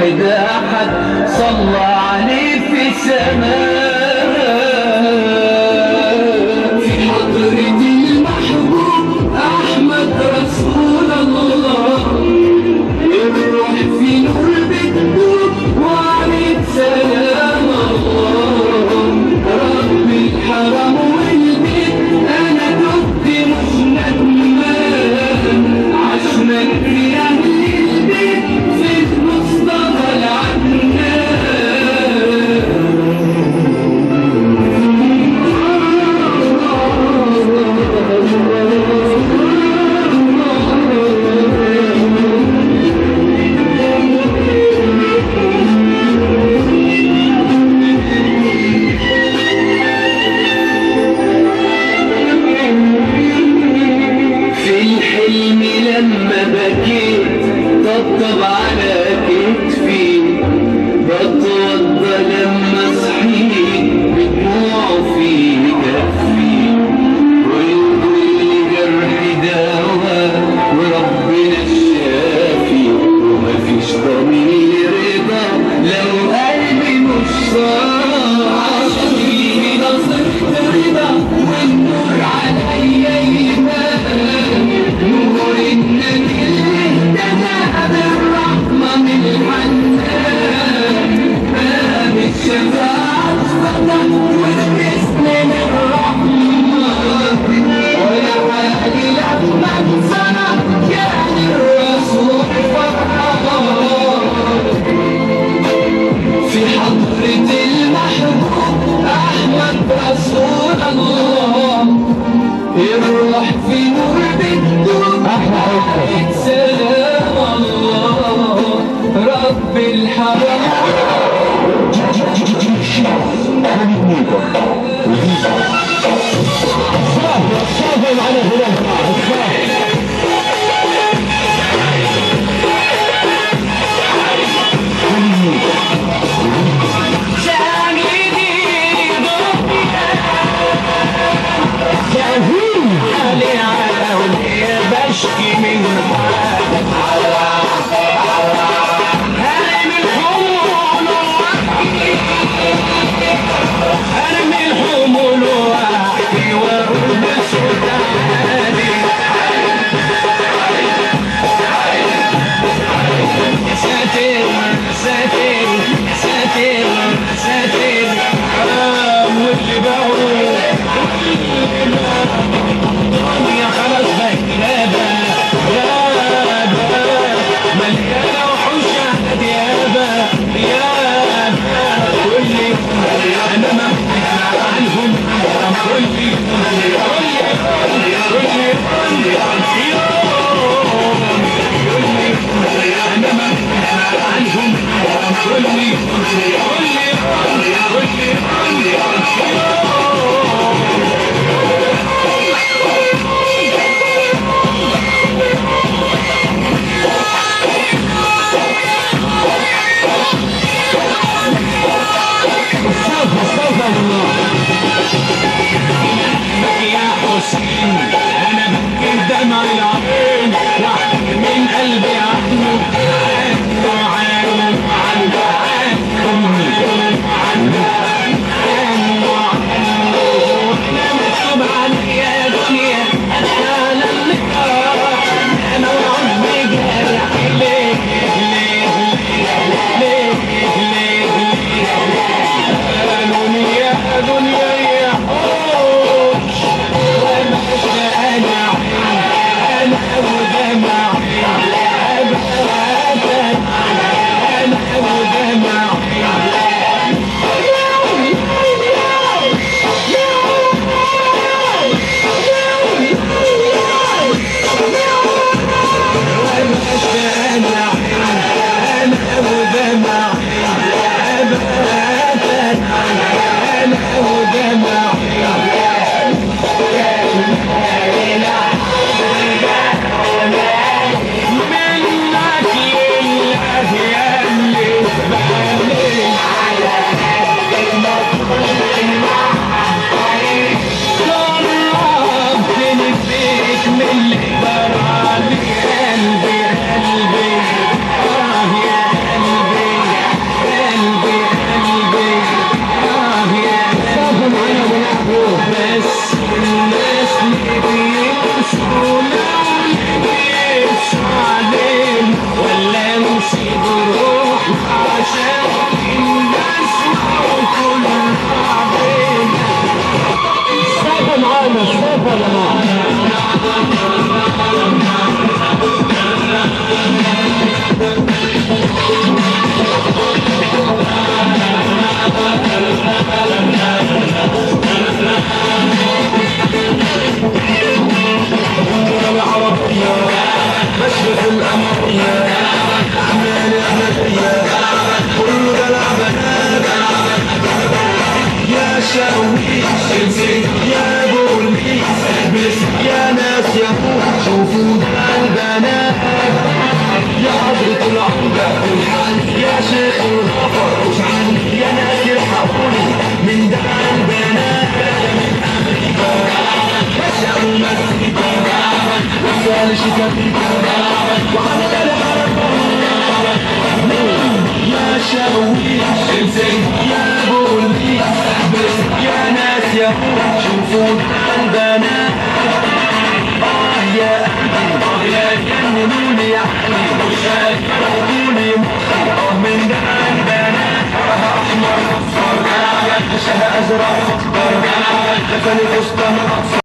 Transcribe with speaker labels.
Speaker 1: واحد أحد صلى عليه في سماء. في حضرة المحبوب أحمد رسول الله، الروح في نور بتدوب وعليك سلام الله. رب الحرم والبيت أنا دبت مش ندمان، عشمان في أهل البيت في المصطفى العدنان. الحلم لما بكيت طبطب على كتفي، بتوضى لما صحيت بدموعه في كفي، وكل جرح دواء وربنا الشافي، ومفيش ضمير رضا لو قلبي مش صافي، عشان فيه نصرت رضا والنور عليا يبان، نور النبي اللي اهتدى بالرحمة من الحنان، باب الشفاعة اتفتح والبسم للرحمن، ويا حالي لما انصنع كان الرسول فرحان. في حضرة المحبوب أحمد رسول الله، الروح في نور بتدوب عليك سلام الله. رب الحرم بشكي من حالك أنا من حمول وأبكي، أنا من حمول وأبكي. على شكاكيكا وعلى يا شاويش يا بوليس يا ناس يا شوفوا عندنا يا قلبي يا جننوني يا حبيبي شايفوني من ده عندنا احمر اصفر شها ازرق اخضر دفن فستان اصفر